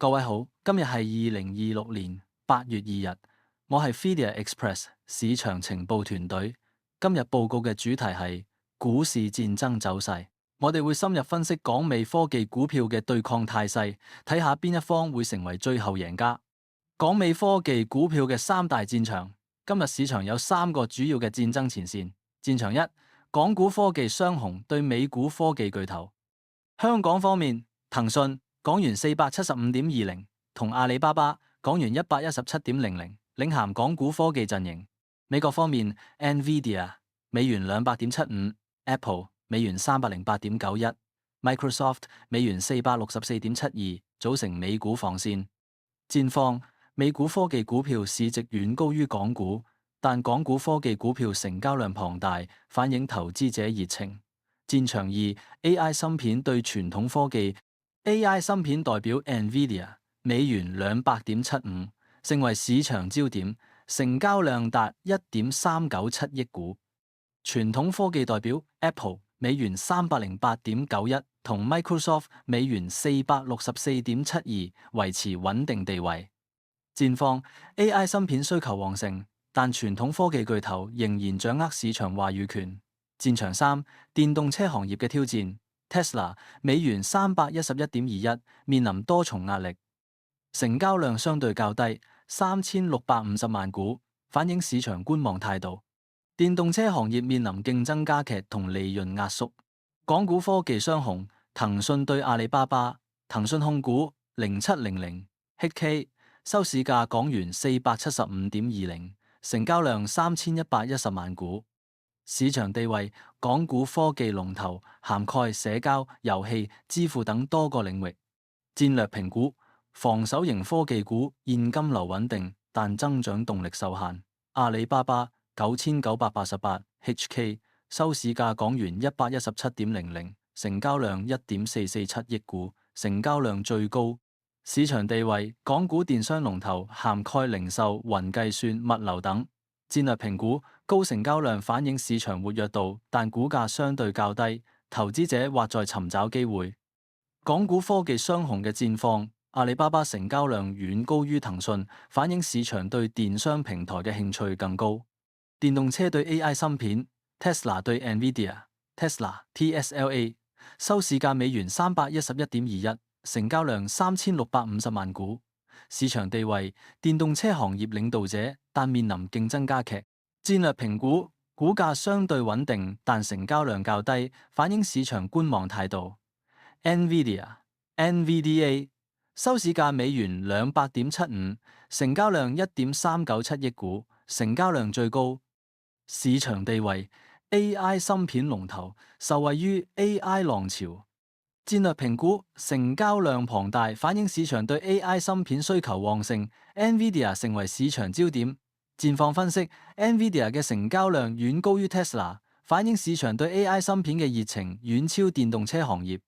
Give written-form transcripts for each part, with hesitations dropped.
各位好，今日係2026年8月2日，我係 Fedia Express 市場情報團隊。今日報告嘅主題係股市戰爭走勢，我哋會深入分析港美科技股票嘅對抗態勢，睇下邊一方會成為最後贏家。港美科技股票嘅三大戰場，今日市場有三個主要嘅戰爭前線。戰場一，港股科技雙雄對美股科技巨頭。香港方面，騰訊港元475.20同阿里巴巴港元117.00領銜港股科技陣營。美國方面 ，NVIDIA 美元200.75，Apple 美元308.91，Microsoft 美元464.72組成美股防線。戰況，美股科技股票市值遠高於港股，但港股科技股票成交量龐大，反映投資者熱情。戰場二 ，AI 芯片對傳統科技 ，AI 芯片代表 NVIDIA 美元200.75，成為市場焦點，成交量達1.397億股。傳統科技代表 Apple 美元308.91同 Microsoft 美元464.72維持穩定地位。戰況 AI 芯片需求旺盛，但傳統科技巨頭仍然掌握市場話語權。戰場三，電動車行業嘅挑戰 ，Tesla 美元311.21面臨多重壓力，成交量相對較低，3650萬股，反映市場觀望態度。電動車行業面臨競爭加劇同利潤壓縮。港股科技雙雄，騰訊對阿里巴巴，騰訊控股0700HK 收市價港元475.20，成交量3110萬股。市場地位，港股科技龍頭涵蓋社交、遊戲、支付等多個領域。戰略評估，防守型科技股現金流穩定，但增長動力受限。阿里巴巴9988HK 收市價港元117.00，成交量1.447億股，成交量最高。市場地位，港股電商龍頭涵蓋零售、雲計算、物流等。戰略評估，高成交量反映市場活躍度，但股價相對較低，投資者或在尋找機會。港股科技雙雄嘅戰況，阿里巴巴成交量遠高於騰訊，反映市場對電商平台嘅興趣更高。電動車對 AI 芯片 ，Tesla 對 NVIDIA，Tesla TSLA 收市價美元311.21，成交量3650萬股。市場地位，電動車行業領導者，但面臨競爭加劇。戰略評估，股價相對穩定，但成交量較低，反映市場觀望態度。NVIDIA 收市價美元200.75，成交量1.397億股，成交量最高。市場地位 AI 芯片龍頭，受惠於 AI 浪潮。戰略評估，成交量龐大，反映市場對 AI 芯片需求旺盛。NVIDIA 成為市場焦點。戰況分析 ，NVIDIA 嘅成交量遠高於 Tesla， 反映市場對 AI 芯片嘅熱情遠超電動車行業。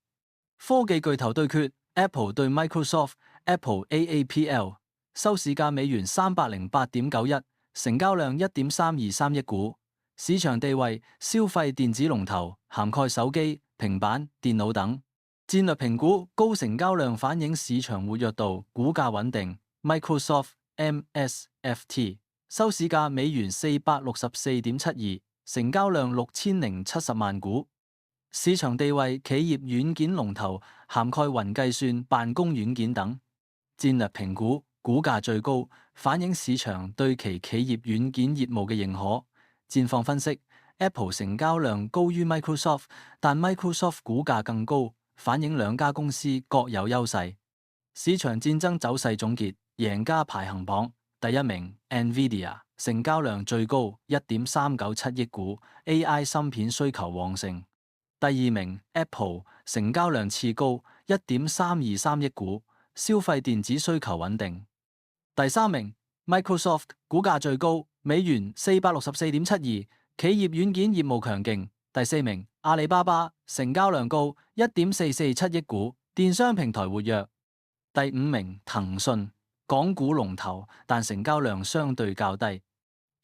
科技巨頭對決 ，Apple 對 Microsoft，Apple AAPL 收市價美元308.91，成交量1.323億股。市場地位，消費電子龍頭，涵蓋手機、平板、電腦等。戰略評估，高成交量反映市場活躍度，股價穩定。Microsoft MSFT 收市價美元464.72，成交量6070萬股。市場地位，企業軟件龍頭，涵蓋雲計算、辦公軟件等。戰略評估，股價最高，反映市場對其企業軟件業務嘅認可。戰況分析 ，Apple 成交量高於 Microsoft， 但 Microsoft 股價更高，反映兩家公司各有優勢。市場戰爭走勢總結，贏家排行榜，第一名 NVIDIA 成交量最高1.397億股 ，AI 芯片需求旺盛。第二名 Apple 成交量次高1.323億股，消費電子需求穩定。第三名 Microsoft 股價最高，美元464.72，企業軟件業務強勁。第四名阿里巴巴成交量高1.447億股，電商平台活躍。第五名騰訊港股龍頭，但成交量相對較低。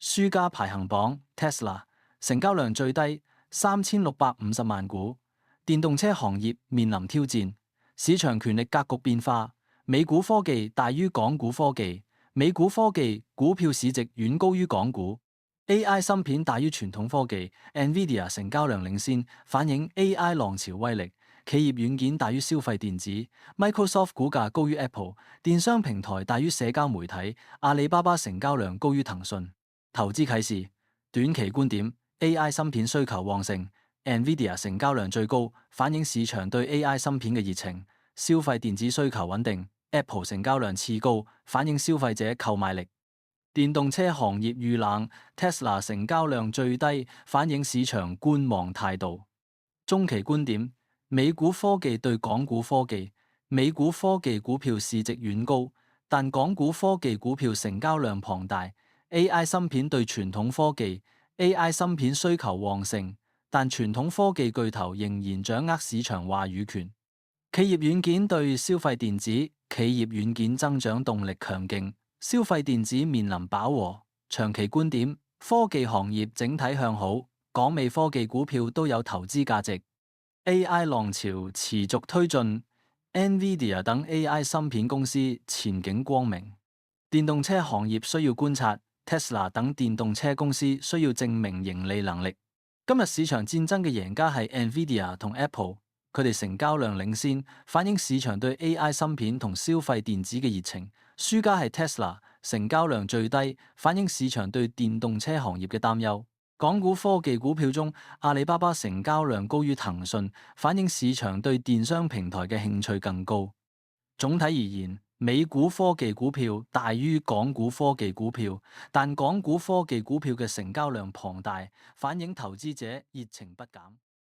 輸家排行榜 Tesla 成交量最低3650萬股，電動車行業面臨挑戰，市場權力格局變化。美股科技大於港股科技，美股科技股票市值遠高於港股。AI 芯片大於傳統科技 ，NVIDIA 成交量領先，反映 AI 浪潮威力。企業軟件大於消費電子 ，Microsoft 股價高於 Apple， 電商平台大於社交媒體，阿里巴巴成交量高於騰訊。投資啟示：短期觀點 ，AI 芯片需求旺盛，NVIDIA 成交量最高，反映市場對 AI 芯片嘅熱情。消費電子需求穩定 ，Apple 成交量次高，反映消費者購買力。電動車行業遇冷 ，Tesla 成交量最低，反映市場觀望態度。中期觀點：美股科技對港股科技，美股科技股票市值遠高，但港股科技股票成交量龐大。AI 芯片對傳統科技 ，AI 芯片需求旺盛，但傳統科技巨頭仍然掌握市場話語權。企業軟件對消費電子，企業軟件增長動力強勁。消費電子面臨飽和，長期觀點，科技行業整體向好，港美科技股票都有投資價值。AI 浪潮持續推進，NVIDIA 等 AI 芯片公司前景光明。電動車行業需要觀察，Tesla 等電動車公司需要證明盈利能力。今日市場戰爭嘅贏家係 NVIDIA 同 Apple， 佢哋成交量領先，反映市場對 AI 芯片同消費電子嘅熱情。輸家係 Tesla， 成交量最低，反映市場對電動車行業嘅擔憂。港股科技股票中，阿里巴巴成交量高於騰訊，反映市場對電商平台嘅興趣更高。總體而言，美股科技股票大於港股科技股票，但港股科技股票嘅成交量龐大，反映投資者熱情不減。